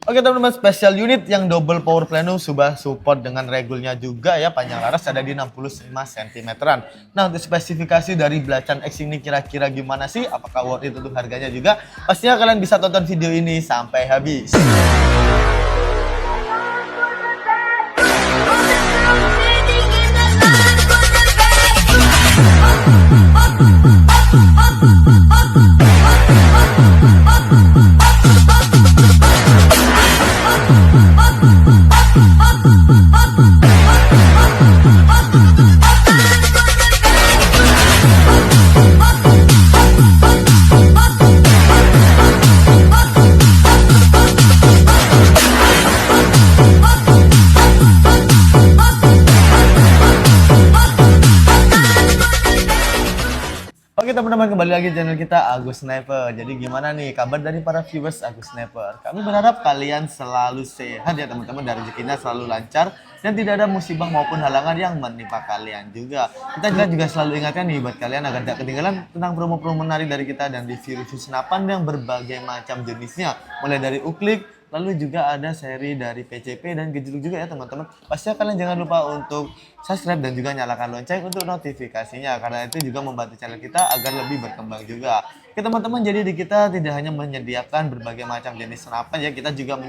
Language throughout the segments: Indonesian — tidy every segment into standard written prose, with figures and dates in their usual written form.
Oke teman-teman, special unit yang double power plenum sudah support dengan regulnya juga ya, panjang laras ada di 65 cm-an. Nah, untuk spesifikasi dari Belacan X ini kira-kira gimana sih? Apakah worth it untuk harganya juga? Pastinya kalian bisa tonton video ini sampai habis. Oke teman-teman, kembali lagi di channel kita Agus Sniper. Jadi gimana nih kabar dari para viewers Agus Sniper? Kami berharap kalian selalu sehat ya teman-teman, dan rezekinya selalu lancar dan tidak ada musibah maupun halangan yang menimpa kalian juga. Kita juga selalu ingatkan nih buat kalian agar tidak ketinggalan tentang promo-promo menarik dari kita dan review-review senapan yang berbagai macam jenisnya, mulai dari uklik, lalu juga ada seri dari PCP dan gejluk juga ya teman-teman. Pastinya kalian jangan lupa untuk subscribe dan juga nyalakan lonceng untuk notifikasinya, karena itu juga membantu channel kita agar lebih berkembang juga. Oke teman-teman, jadi di kita tidak hanya menyediakan berbagai macam jenis senapan ya, kita juga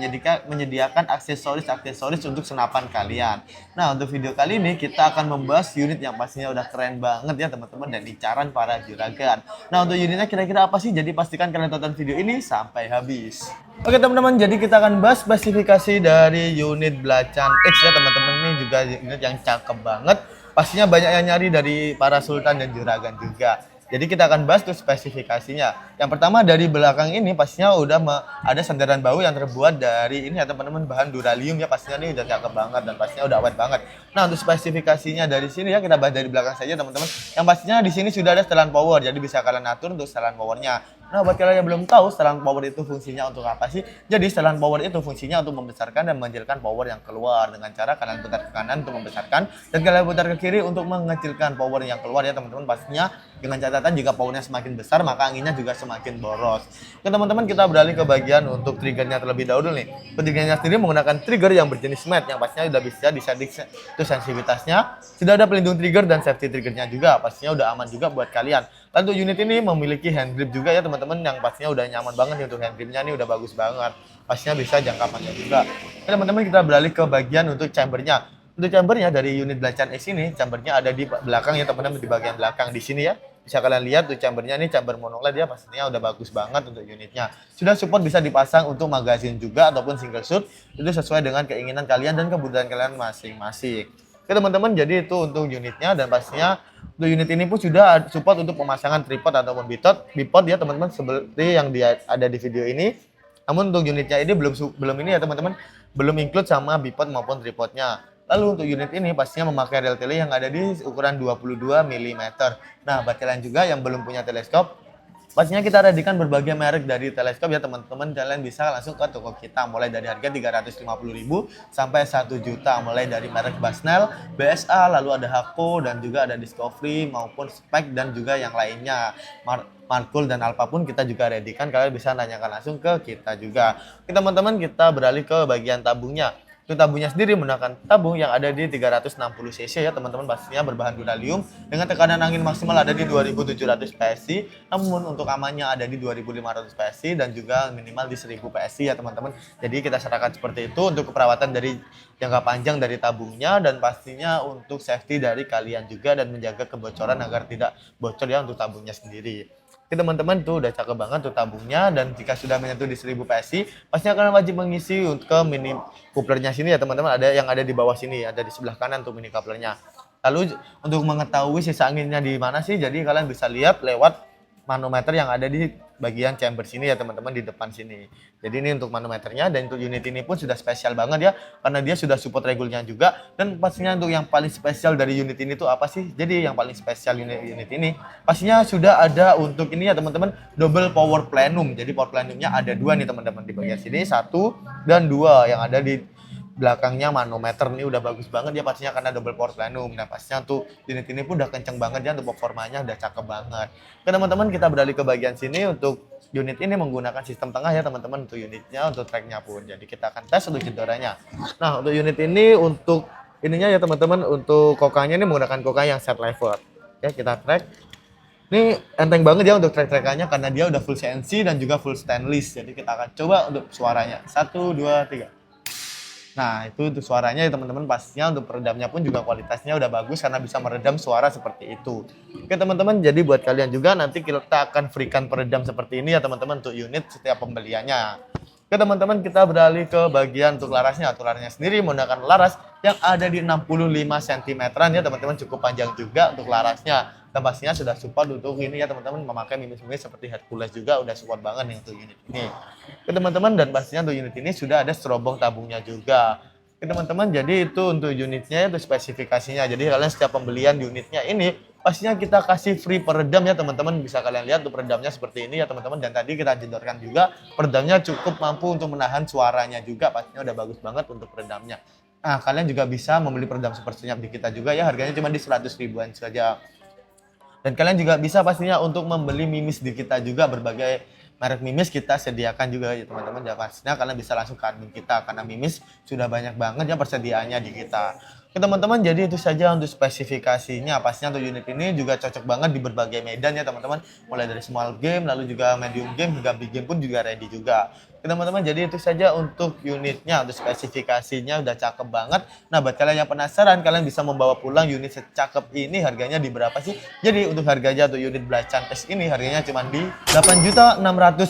menyediakan aksesoris untuk senapan kalian. Nah, untuk video kali ini kita akan membahas unit yang pastinya udah keren banget ya teman-teman, dan incaran para juragan. Nah, untuk unitnya kira-kira apa sih? Jadi pastikan kalian tonton video ini sampai habis. Oke teman-teman, jadi kita akan bahas spesifikasi dari unit Belacan X ya teman-teman. Ini juga unit yang cakep banget. Pastinya banyak yang nyari dari para sultan dan juragan juga. Jadi kita akan bahas tuh spesifikasinya. Yang pertama, dari belakang ini pastinya udah ada sandaran bahu yang terbuat dari ini ya teman-teman, bahan duralium ya. Pastinya ini udah cakep banget dan pastinya udah awet banget. Nah, untuk spesifikasinya dari sini ya, kita bahas dari belakang saja teman-teman. Yang pastinya di sini sudah ada setelan power, jadi bisa kalian atur untuk setelan powernya. Nah, buat kalian yang belum tahu setelan power itu fungsinya untuk apa sih? Jadi setelan power itu fungsinya untuk membesarkan dan mengecilkan power yang keluar dengan cara kalian putar ke kanan untuk membesarkan dan kalian putar ke kiri untuk mengecilkan power yang keluar ya teman-teman. Pastinya dengan catatan jika powernya semakin besar maka anginnya juga semakin boros. Oke teman-teman, kita beralih ke bagian untuk triggernya terlebih dahulu nih. Triggernya sendiri menggunakan trigger yang berjenis matte yang pastinya udah bisa disetting itu sensitivitasnya. Sudah ada pelindung trigger dan safety triggernya juga. Pastinya udah aman juga buat kalian. Lalu unit ini memiliki hand grip juga ya teman-teman, yang pastinya udah nyaman banget nih untuk hand gripnya nih, udah bagus banget. Pastinya bisa jangka panjang juga. Oke teman-teman, kita beralih ke bagian untuk chambernya. Untuk chambernya dari unit Belacan X ini, chambernya ada di belakang ya teman-teman, di bagian belakang di sini ya. Bisa kalian lihat tuh chambernya nih, chamber monoled ya, pastinya udah bagus banget untuk unitnya. Sudah support bisa dipasang untuk magazine juga ataupun single shoot, itu sesuai dengan keinginan kalian dan kebutuhan kalian masing-masing. Oke teman-teman, jadi itu untuk unitnya, dan pastinya untuk unit ini pun sudah support untuk pemasangan tripod ataupun bipod ya teman-teman, seperti yang ada di video ini. Namun untuk unitnya ini belum ini ya teman-teman, belum include sama bipod maupun tripodnya. Lalu untuk unit ini pastinya memakai rel tele yang ada di ukuran 22 mm. Nah, buat kalian juga yang belum punya teleskop, pastinya kita readykan berbagai merek dari teleskop ya teman-teman. Kalian bisa langsung ke toko kita mulai dari harga 350.000 sampai 1 juta, mulai dari merek Basnel, BSA, lalu ada Hako dan juga ada Discovery maupun Spek dan juga yang lainnya. Markul dan Alpha pun kita juga readykan, kalian bisa nanyakan langsung ke kita juga. Oke teman-teman, kita beralih ke bagian tabungnya. Untuk tabungnya sendiri menggunakan tabung yang ada di 360 cc ya teman-teman, pastinya berbahan duralium dengan tekanan angin maksimal ada di 2700 PSI, namun untuk amannya ada di 2500 PSI dan juga minimal di 1000 PSI ya teman-teman. Jadi kita serahkan seperti itu untuk keperawatan dari jangka panjang dari tabungnya, dan pastinya untuk safety dari kalian juga dan menjaga kebocoran agar tidak bocor ya untuk tabungnya sendiri. Oke teman-teman, tuh udah cakep banget tuh tabungnya, dan jika sudah menyentuh di 1000 PSI pastinya kalian wajib mengisi untuk ke mini couplernya sini ya teman-teman, ada yang ada di bawah sini, ada di sebelah kanan tuh mini couplernya. Lalu untuk mengetahui sisa anginnya di mana sih, jadi kalian bisa lihat lewat manometer yang ada di bagian chamber sini ya teman-teman, di depan sini. Jadi ini untuk manometernya, dan untuk unit ini pun sudah spesial banget ya karena dia sudah support regulnya juga. Dan pastinya untuk yang paling spesial dari unit ini tuh apa sih? Jadi yang paling spesial unit ini pastinya sudah ada untuk ini ya teman-teman, double power plenum. Jadi power plenumnya ada dua nih teman-teman, di bagian sini 1 dan 2 yang ada di belakangnya manometer nih udah bagus banget ya pastinya karena double power plenum. Nah pastinya tuh unit ini pun udah kenceng banget ya untuk performanya udah cakep banget. Oke teman-teman kita beralih ke bagian sini untuk unit ini menggunakan sistem tengah ya teman-teman untuk unitnya untuk tracknya pun. Jadi kita akan tes untuk jedoranya. Nah untuk unit ini untuk ininya ya teman-teman untuk kokanya ini menggunakan koka yang set lever. Oke kita track. Ini enteng banget ya untuk track-trackannya karena dia udah full CNC dan juga full stainless. Jadi kita akan coba untuk suaranya. 1, 2, 3. Nah, itu untuk suaranya ya teman-teman, pastinya untuk peredamnya pun juga kualitasnya udah bagus karena bisa meredam suara seperti itu. Oke teman-teman, jadi buat kalian juga nanti kita akan freekan peredam seperti ini ya teman-teman untuk unit setiap pembeliannya. Oke teman-teman, kita beralih ke bagian untuk larasnya. Untuk larasnya sendiri menggunakan laras yang ada di 65 cm ya teman-teman, cukup panjang juga untuk larasnya. Dan pastinya sudah support untuk ini ya teman-teman, memakai mimis-mimis seperti Hercules juga udah support banget nih untuk unit ini. Oke teman-teman, dan pastinya untuk unit ini sudah ada serobong tabungnya juga. Oke teman-teman, jadi itu untuk unitnya itu spesifikasinya. Jadi kalian setiap pembelian unitnya ini pastinya kita kasih free peredam ya teman-teman. Bisa kalian lihat untuk peredamnya seperti ini ya teman-teman. Dan tadi kita jedorkan juga peredamnya cukup mampu untuk menahan suaranya juga. Pastinya udah bagus banget untuk peredamnya. Nah kalian juga bisa membeli peredam super senyap di kita juga ya. Harganya cuma di 100 ribuan saja. Dan kalian juga bisa pastinya untuk membeli mimis di kita juga, berbagai merek mimis kita sediakan juga ya teman-teman. Ya pastinya kalian bisa langsung ke admin kita karena mimis sudah banyak banget ya persediaannya di kita. Oke teman-teman, jadi itu saja untuk spesifikasinya. Pastinya untuk unit ini juga cocok banget di berbagai medan ya teman-teman. Mulai dari small game, lalu juga medium game, hingga big game pun juga ready juga. Oke teman-teman, jadi itu saja untuk unitnya, untuk spesifikasinya udah cakep banget. Nah buat kalian yang penasaran, kalian bisa membawa pulang unit secakep ini. Harganya di berapa sih? Jadi untuk harganya untuk unit belacan tes ini harganya cuma di 8.650.000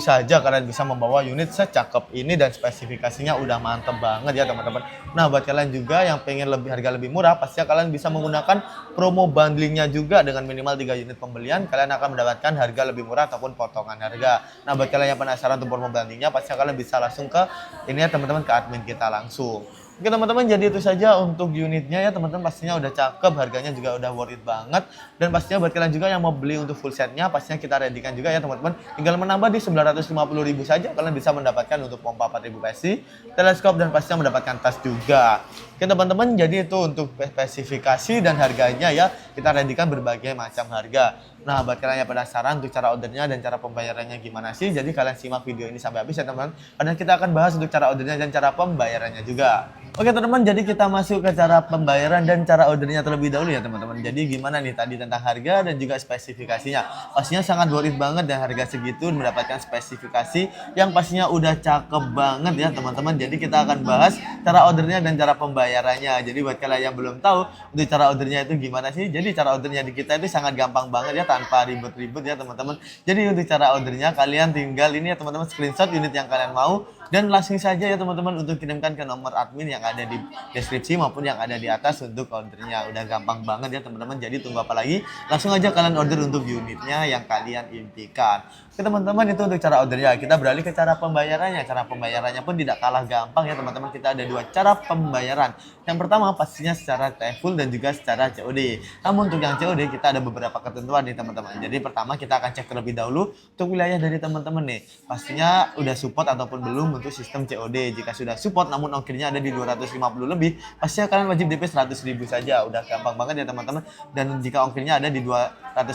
saja. Kalian bisa membawa unit secakep ini dan spesifikasinya udah mantep banget ya teman-teman. Nah buat kalian juga yang pengen harga lebih murah, pastinya kalian bisa menggunakan promo bundlingnya juga. Dengan minimal 3 unit pembelian kalian akan mendapatkan harga lebih murah ataupun potongan harga. Nah buat kalian yang penasaran untuk promo bundlingnya, pasti kalian bisa langsung ke ini ya teman-teman, ke admin kita langsung. Oke teman-teman, jadi itu saja untuk unitnya ya teman-teman. Pastinya udah cakep, harganya juga udah worth it banget. Dan pastinya buat kalian juga yang mau beli untuk full setnya, pastinya kita readykan juga ya teman-teman. Tinggal menambah di 950.000 saja, kalian bisa mendapatkan untuk pompa 4000 PSI, teleskop, dan pastinya mendapatkan tas juga. Oke teman-teman, jadi itu untuk spesifikasi dan harganya ya. Kita readykan berbagai macam harga. Nah buat kalian yang penasaran untuk cara ordernya dan cara pembayarannya gimana sih, jadi kalian simak video ini sampai habis ya teman-teman. Karena kita akan bahas untuk cara ordernya dan cara pembayarannya juga. Oke teman-teman, jadi kita masuk ke cara pembayaran dan cara ordernya terlebih dahulu ya teman-teman. Jadi gimana nih tadi tentang harga dan juga spesifikasinya. Pastinya sangat worth it banget, dan harga segitu mendapatkan spesifikasi yang pastinya udah cakep banget ya teman-teman. Jadi kita akan bahas cara ordernya dan cara pembayarannya. Jadi buat kalian yang belum tahu untuk cara ordernya itu gimana sih. Jadi cara ordernya di kita itu sangat gampang banget ya, tanpa ribet-ribet ya teman-teman. Jadi untuk cara ordernya kalian tinggal ini ya teman-teman, screenshot unit yang kalian mau dan langsung saja ya teman-teman untuk kirimkan ke nomor admin yang ada di deskripsi maupun yang ada di atas untuk ordernya. Udah gampang banget ya teman-teman. Jadi tunggu apa lagi? Langsung aja kalian order untuk unitnya yang kalian impikan. Oke teman-teman, itu untuk cara ordernya. Kita beralih ke cara pembayarannya. Cara pembayarannya pun tidak kalah gampang ya teman-teman. Kita ada 2 cara pembayaran. Yang pertama pastinya secara TFUL dan juga secara COD. Namun untuk yang COD kita ada beberapa ketentuan nih teman-teman. Jadi pertama kita akan cek terlebih dahulu untuk wilayah dari teman-teman nih. Pastinya udah support ataupun belum untuk sistem COD. Jika sudah support namun ongkirnya ada di 250 lebih, pasti kalian wajib DP 100.000 saja. Udah gampang banget ya teman-teman. Dan jika ongkirnya ada di 250.000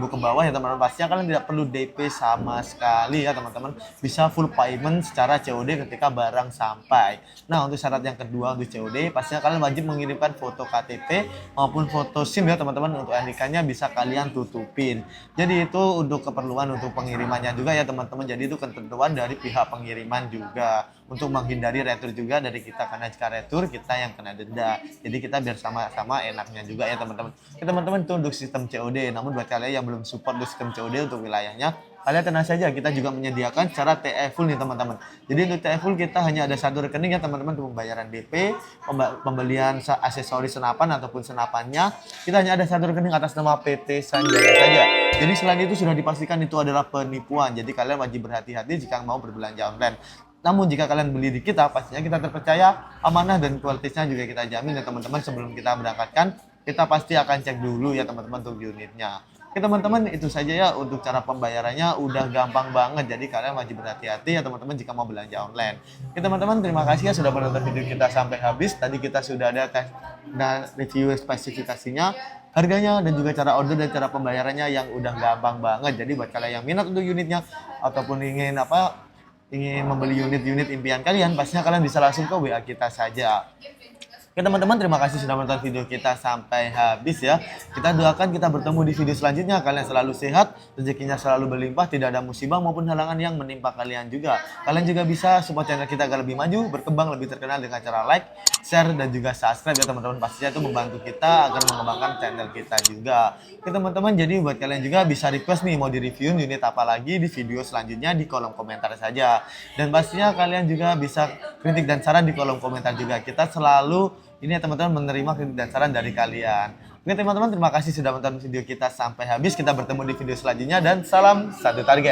ke bawah ya teman-teman, pastinya kalian tidak perlu DP sama sekali ya teman-teman. Bisa full payment secara COD ketika barang sampai. Nah untuk syarat yang kedua untuk COD, pastinya kalian wajib mengirimkan foto KTP maupun foto SIM ya teman-teman. Untuk NIK-nya bisa kalian tutupin. Jadi itu untuk keperluan untuk pengirimannya juga ya teman-teman. Jadi itu ketentuan dari pihak pengiriman juga, untuk menghindari retur juga dari kita, karena jika retur kita yang kena denda. Jadi kita biar sama-sama enaknya juga ya teman-teman. Ya teman-teman, itu untuk sistem COD. Namun buat kalian yang belum support untuk sistem COD untuk wilayahnya, kalian tenang saja, kita juga menyediakan cara TFUL nih teman-teman. Jadi untuk TFUL kita hanya ada 1 rekening ya teman-teman untuk pembayaran DP, pembelian aksesoris senapan ataupun senapannya. Kita hanya ada 1 rekening atas nama PT Sanjaya saja. Jadi selain itu sudah dipastikan itu adalah penipuan. Jadi kalian wajib berhati-hati jika mau berbelanja online. Namun jika kalian beli di kita, pastinya kita terpercaya, amanah, dan kualitasnya juga kita jamin ya teman-teman. Sebelum kita berangkatkan, kita pasti akan cek dulu ya teman-teman untuk unitnya. Oke teman-teman, itu saja ya untuk cara pembayarannya udah gampang banget. Jadi kalian wajib berhati-hati ya teman-teman jika mau belanja online. Oke teman-teman, terima kasih ya sudah menonton video kita sampai habis. Tadi kita sudah ada tes dan review spesifikasinya, harganya dan juga cara order dan cara pembayarannya yang udah gampang banget. Jadi buat kalian yang minat untuk unitnya ataupun ingin membeli unit-unit impian kalian, pastinya kalian bisa langsung ke WA kita saja. Oke teman-teman, terima kasih sudah menonton video kita sampai habis ya. Kita doakan kita bertemu di video selanjutnya. Kalian selalu sehat, rezekinya selalu berlimpah, tidak ada musibah maupun halangan yang menimpa kalian juga. Kalian juga bisa support channel kita agar lebih maju, berkembang, lebih terkenal dengan cara like, share, dan juga subscribe ya teman-teman. Pastinya itu membantu kita agar mengembangkan channel kita juga. Oke teman-teman, jadi buat kalian juga bisa request nih mau di-review unit apa lagi di video selanjutnya di kolom komentar saja. Dan pastinya kalian juga bisa kritik dan saran di kolom komentar juga. Kita selalu ini ya teman-teman menerima kritik dan saran dari kalian. Oke teman-teman, terima kasih sudah menonton video kita sampai habis. Kita bertemu di video selanjutnya dan salam satu target.